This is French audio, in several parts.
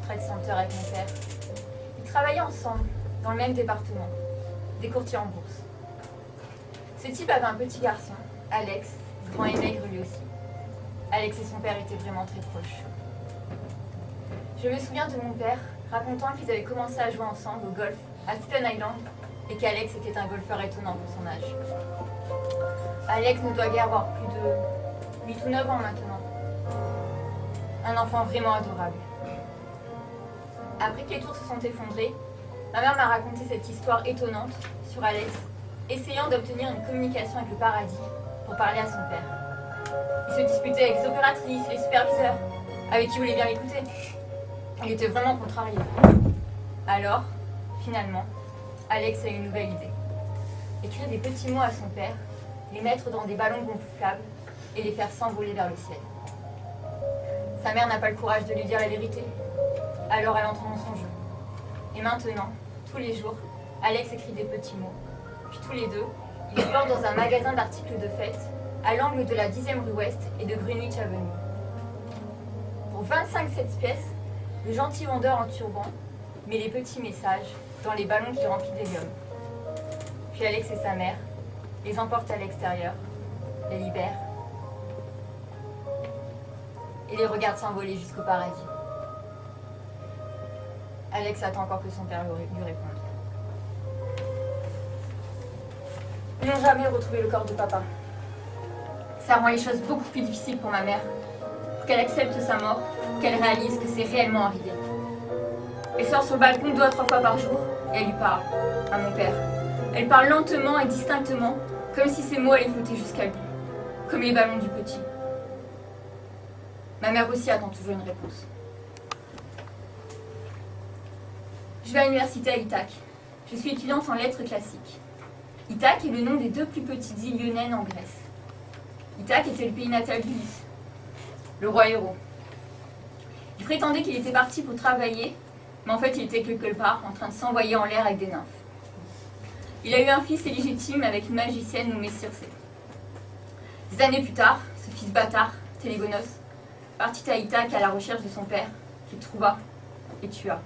portrait de senteur avec mon père. Ils travaillaient ensemble, dans le même département, des courtiers en bourse. Ce type avait un petit garçon, Alex, grand et maigre lui aussi. Alex et son père étaient vraiment très proches. Je me souviens de mon père racontant qu'ils avaient commencé à jouer ensemble au golf à Staten Island et qu'Alex était un golfeur étonnant pour son âge. Alex ne doit guère avoir plus de 8 ou 9 ans maintenant. Un enfant vraiment adorable. Après que les tours se sont effondrés, ma mère m'a raconté cette histoire étonnante sur Alex, essayant d'obtenir une communication avec le paradis pour parler à son père. Il se disputait avec les opératrices, les superviseurs, avec qui il voulait bien l'écouter. Il était vraiment contrarié. Alors, finalement, Alex a eu une nouvelle idée. Écrire des petits mots à son père, les mettre dans des ballons gonflables et les faire s'envoler vers le ciel. Sa mère n'a pas le courage de lui dire la vérité, alors elle entre dans son jeu. Et maintenant, tous les jours, Alex écrit des petits mots. Puis tous les deux, ils se portent dans un magasin d'articles de fête, à l'angle de la 10e rue Ouest et de Greenwich Avenue. Pour 25 pièces, le gentil vendeur en turban met les petits messages dans les ballons qu'il remplit d'hélium. Puis Alex et sa mère les emportent à l'extérieur, les libèrent et les regardent s'envoler jusqu'au paradis. Alex attend encore que son père lui réponde. Ils n'ont jamais retrouvé le corps de papa. Ça rend les choses beaucoup plus difficiles pour ma mère, pour qu'elle accepte sa mort, pour qu'elle réalise que c'est réellement arrivé. Elle sort sur le balcon 2 à 3 fois par jour et elle lui parle, à mon père. Elle parle lentement et distinctement, comme si ses mots allaient flotter jusqu'à lui, comme les ballons du petit. Ma mère aussi attend toujours une réponse. Je vais à l'université à Ithac. Je suis étudiante en lettres classiques. Ithac est le nom des 2 plus petites îles ioniennes en Grèce. Ithac était le pays natal d'Ulysse, le roi héros. Il prétendait qu'il était parti pour travailler, mais en fait il était quelque part en train de s'envoyer en l'air avec des nymphes. Il a eu un fils illégitime avec une magicienne nommée Circé. Des années plus tard, ce fils bâtard, Télégonos, partit à Ithac à la recherche de son père, qu'il trouva et tua.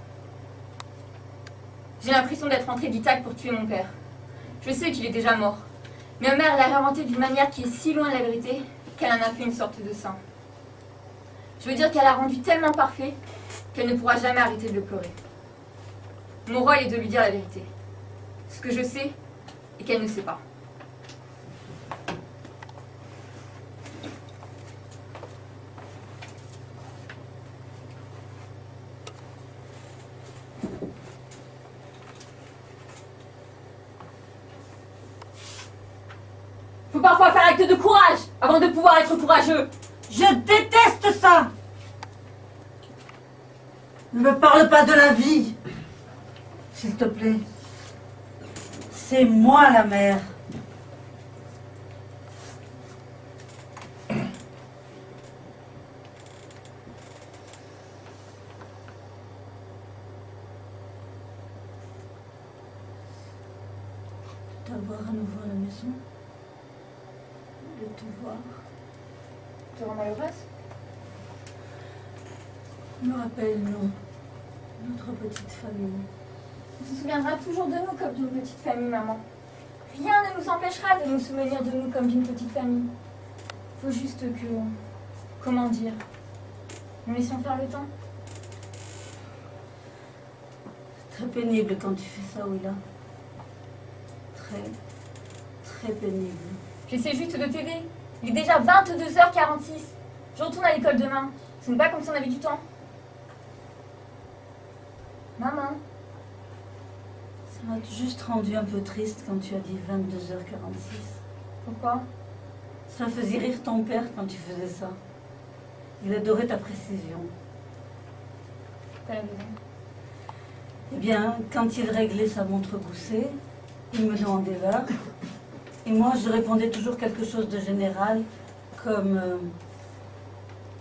J'ai l'impression d'être entrée d'Ithac pour tuer mon père. Je sais qu'il est déjà mort, mais ma mère l'a réinventé d'une manière qui est si loin de la vérité qu'elle en a fait une sorte de saint. Je veux dire qu'elle l'a rendu tellement parfait qu'elle ne pourra jamais arrêter de le pleurer. Mon rôle est de lui dire la vérité. Ce que je sais et qu'elle ne sait pas. Faut parfois faire acte de courage avant de pouvoir être courageux. Je déteste ça! Ne me parle pas de la vie, s'il te plaît. C'est moi la mère. T'avoir à nouveau à la maison. De te voir. Te rends malheureuse? Me rappelle, nous, notre petite famille. On se souviendra toujours de nous comme d'une petite famille, maman. Rien ne nous empêchera de nous souvenir de nous comme d'une petite famille. Faut juste que... Comment dire? Nous laissions faire le temps. Très pénible quand tu fais ça, Willa. Très, très pénible. J'essaie juste de t'aider. Il est déjà 22h46. Je retourne à l'école demain. Ce n'est pas comme si on avait du temps. Maman. Ça m'a juste rendu un peu triste quand tu as dit 22h46. Pourquoi? Ça faisait rire ton père quand tu faisais ça. Il adorait ta précision. T'as raison. Eh bien, quand il réglait sa montre goussée, il me demandait l'heure. Et moi, je répondais toujours quelque chose de général, comme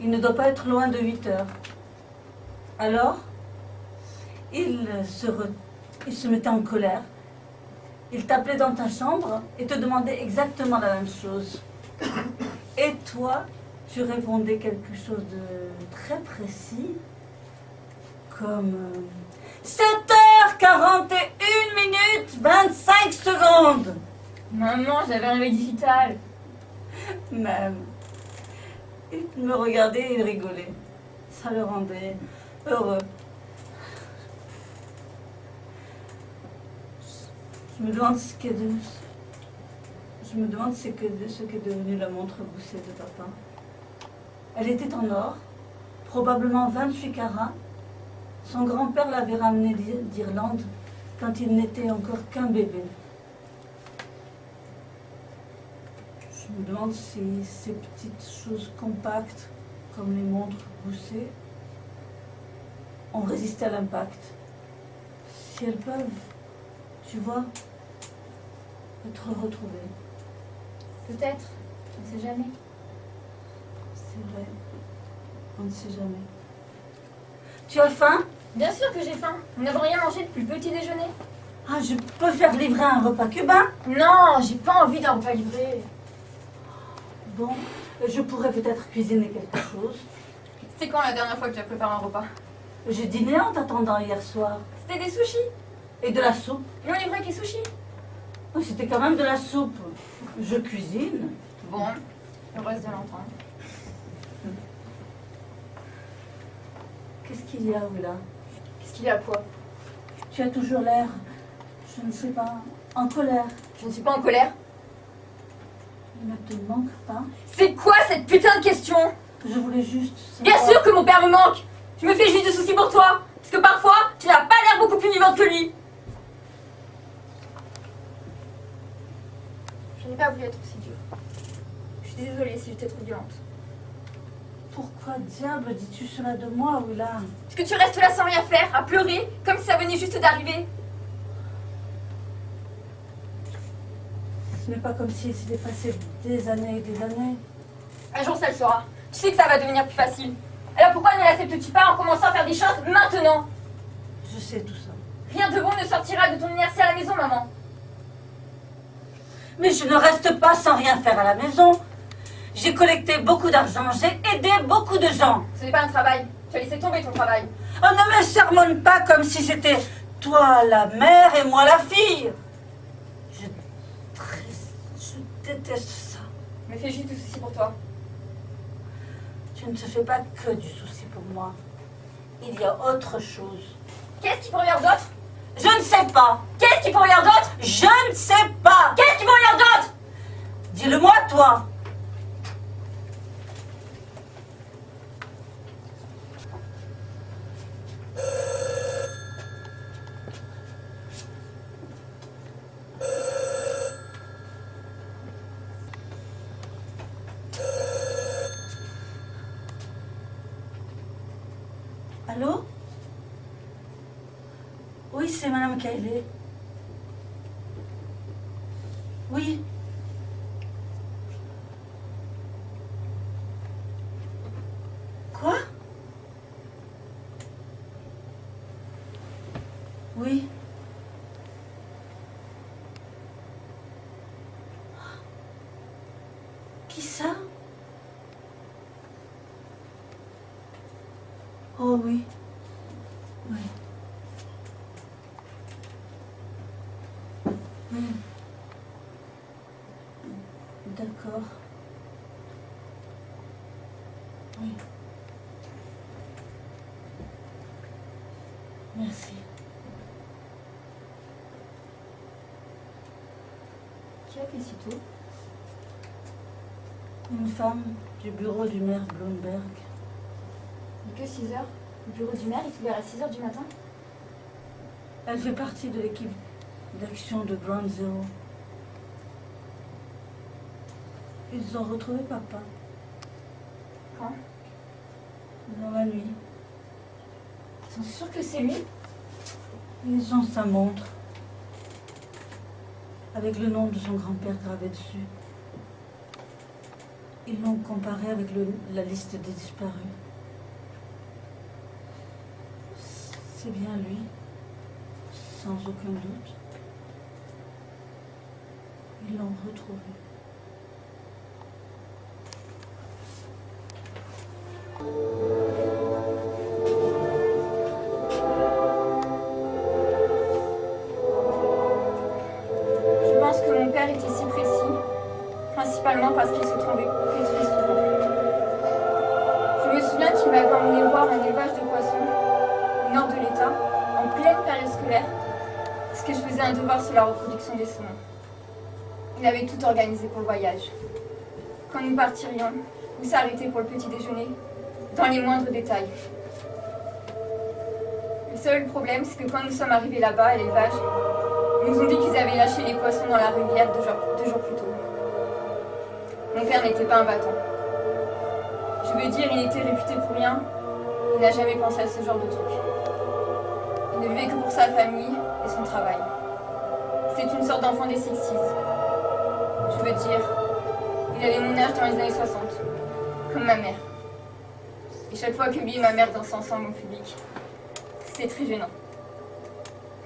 il ne doit pas être loin de 8 heures. Alors, il se mettait en colère. Il t'appelait dans ta chambre et te demandait exactement la même chose. Et toi, tu répondais quelque chose de très précis, comme 7h41 minutes 25 secondes. Maman, j'avais un réveil digital. Même. Il me regardait et il rigolait. Ça le rendait heureux. Je me demande ce qu'est devenu la montre Gousset de papa. Elle était en or, probablement 28 carats. Son grand-père l'avait ramenée d'Irlande quand il n'était encore qu'un bébé. Je me demande si ces petites choses compactes, comme les montres Gousset, ont résisté à l'impact. Si elles peuvent, tu vois, être retrouvées. Peut-être, on ne sait jamais. C'est vrai, on ne sait jamais. Tu as faim? Bien sûr que j'ai faim. Nous n'avons rien mangé depuis le petit déjeuner. Ah, je peux faire livrer un repas cubain? Non, j'ai pas envie d'un repas livré. Bon, je pourrais peut-être cuisiner quelque chose. C'était quand la dernière fois que tu as préparé un repas? J'ai dîné en t'attendant hier soir. C'était des sushis. Et de la soupe. Ils m'ont livré avec les sushis. Oh, c'était quand même de la soupe. Je cuisine. Bon, heureuse de l'entendre. Qu'est-ce qu'il y a, Oula? Qu'est-ce qu'il y a quoi? Tu as toujours l'air, je ne sais pas, en colère. Je ne suis pas en colère. Il ne te manque pas? C'est quoi cette putain de question? Je voulais juste Bien savoir... sûr que mon père me manque. Je me fais juste de soucis pour toi. Parce que parfois, tu n'as pas l'air beaucoup plus vivante que lui. Je n'ai pas voulu être aussi dure. Je suis désolée si j'étais trop violente. Pourquoi diable dis-tu cela de moi, Oula? Parce que tu restes là sans rien faire, à pleurer, comme si ça venait juste d'arriver. Ce n'est pas comme s'il s'était passé des années et des années. Un jour, ça le sera. Tu sais que ça va devenir plus facile. Alors pourquoi ne l'acceptes-tu pas en commençant à faire des choses maintenant? Je sais tout ça. Rien de bon ne sortira de ton inertie à la maison, maman. Mais je ne reste pas sans rien faire à la maison. J'ai collecté beaucoup d'argent, j'ai aidé beaucoup de gens. Ce n'est pas un travail. Tu as laissé tomber ton travail. Oh, ne me sermonne pas comme si c'était toi la mère et moi la fille. Je déteste ça. Mais fais juste du souci pour toi. Tu ne te fais pas que du souci pour moi. Il y a autre chose. Qu'est-ce qui pourrait y avoir d'autre? Je ne sais pas. Qu'est-ce qui pourrait y avoir d'autre? Je ne sais pas. Qu'est-ce qui pourrait y avoir d'autre? Dis-le-moi, toi. Allô? Oui, c'est Madame Kailey. Oui. Quoi? Oui. Qui ça? Oh oui. Oui. Oui. D'accord. Oui. Merci. Qui a appelé si tôt? Une femme du bureau du maire Bloomberg. Il n'est que 6 heures. Le bureau du maire est ouvert à 6 heures du matin. Elle fait partie de l'équipe d'action de Ground Zero. Ils ont retrouvé papa Quand? dans la nuit. Ils sont sûrs que c'est lui? Ils ont sa montre avec le nom de son grand-père gravé dessus. Ils l'ont comparé avec la liste des disparus. C'est bien lui, sans aucun doute. Ils l'ont retrouvé. simplement parce qu'il se trouvait souvent. Je me souviens qu'il m'avait emmené voir un élevage de poissons au nord de l'État, en pleine période scolaire, parce que je faisais un devoir sur la reproduction des saumons. Il avait tout organisé pour le voyage. Quand nous partirions, où s'arrêter pour le petit déjeuner, dans les moindres détails. Le seul problème, c'est que quand nous sommes arrivés là-bas, à l'élevage, ils nous ont dit qu'ils avaient lâché les poissons dans la rivière 2 jours plus tôt. Mon père n'était pas un battant. Je veux dire, il était réputé pour rien. Il n'a jamais pensé à ce genre de truc. Il ne vivait que pour sa famille et son travail. C'est une sorte d'enfant des 60s. Je veux dire, il avait mon âge dans les années 60, comme ma mère. Et chaque fois que lui et ma mère dansaient ensemble au public, c'était très gênant.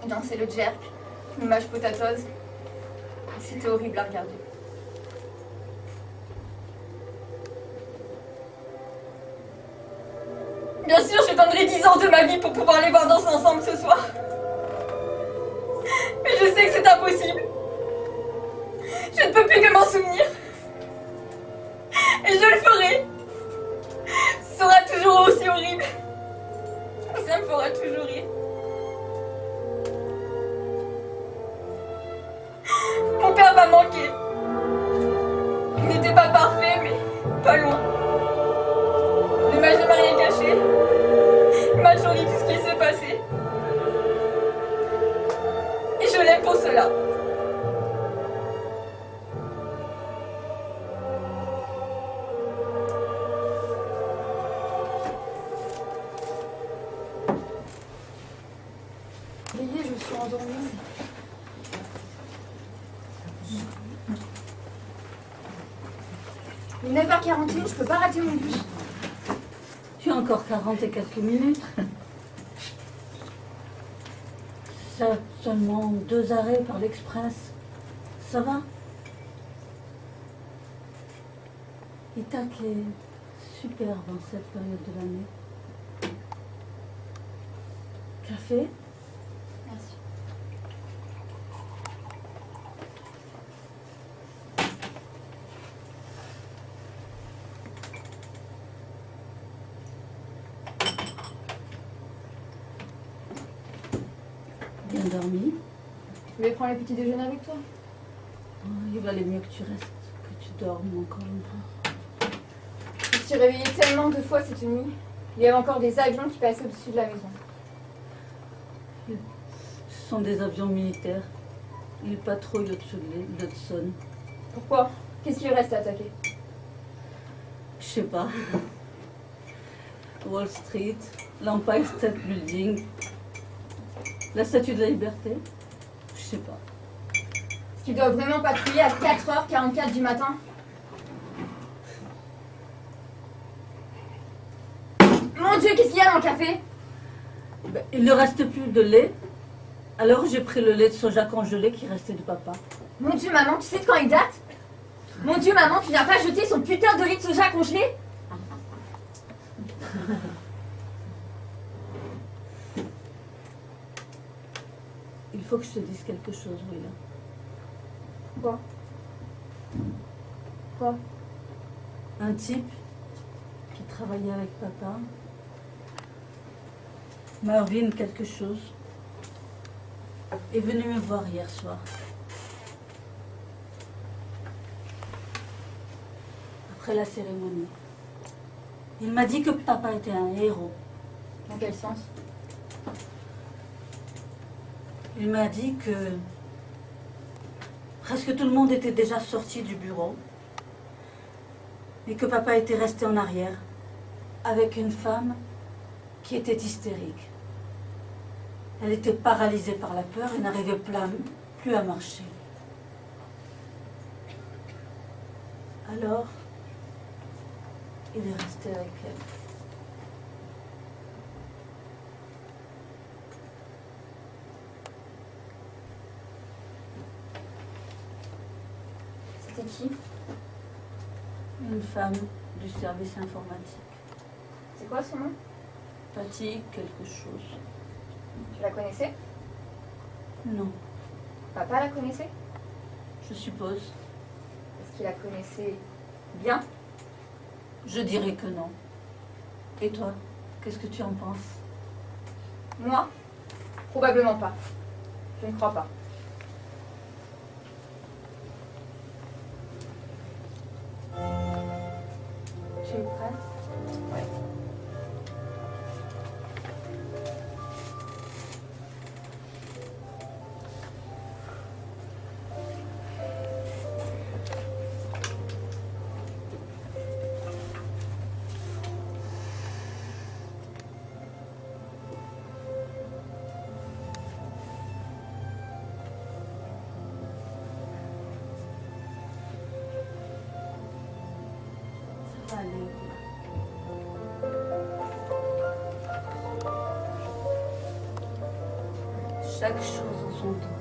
Ils dansaient le jerk, le mashed potatoes, et c'était horrible à regarder. Bien sûr, je donnerai 10 ans de ma vie pour pouvoir les voir danser ensemble ce soir. Mais je sais que c'est impossible. Je ne peux plus que m'en souvenir. Et je le ferai. Ce sera toujours aussi horrible. Ça me fera toujours rire. Mon père m'a manqué. Il n'était pas parfait, mais pas loin. Ne m'a jamais rien caché. Il m'a toujours dit tout ce qui s'est passé. Et je l'aime pour cela. Veillez, je suis endormie. Il est 9h41, je peux pas rater mon bus. Tu as encore 40 et quelques minutes. Ça, seulement 2 arrêts par l'Express. Ça va? Ithac est superbe en cette période de l'année. Café? Merci. Bien dormi? Tu voulais prendre le petit déjeuner avec toi? Oh, il valait mieux que tu restes, que tu dormes encore un peu. Je me suis réveillée tellement de fois cette nuit. Il y avait encore des avions qui passaient au-dessus de la maison. Ce sont des avions militaires. Ils patrouillent au-dessus de l'Hudson. Pourquoi? Qu'est-ce qu'il reste à attaquer? Je sais pas. Wall Street, l'Empire State Building, la Statue de la Liberté. Je sais pas. Est-ce qu'ils doivent vraiment patrouiller à 4h44 du matin? Mon Dieu, qu'est-ce qu'il y a dans le café? Ben, il ne reste plus de lait. Alors j'ai pris le lait de soja congelé qui restait de papa. Mon Dieu, maman, tu sais de quand il date? Mon Dieu, maman, tu n'as pas jeté son putain de lait de soja congelé? Il faut que je te dise quelque chose, Willa. Quoi? Quoi? Un type qui travaillait avec papa, Marvin quelque chose, est venu me voir hier soir. Après la cérémonie. Il m'a dit que papa était un héros. Dans quel sens? Il m'a dit que presque tout le monde était déjà sorti du bureau et que papa était resté en arrière avec une femme qui était hystérique. Elle était paralysée par la peur et n'arrivait plus à marcher. Alors, il est resté avec elle. C'était qui? Une femme du service informatique. C'est quoi son nom? Fatigue, quelque chose. Tu la connaissais? Non, Papa la connaissait? je suppose. Est-ce qui la connaissait bien? Je dirais que non. Et toi, qu'est-ce que tu en penses? Moi? Probablement pas. Je ne crois pas. Tu es prête? Oui. Ça va aller. Chaque chose en son temps.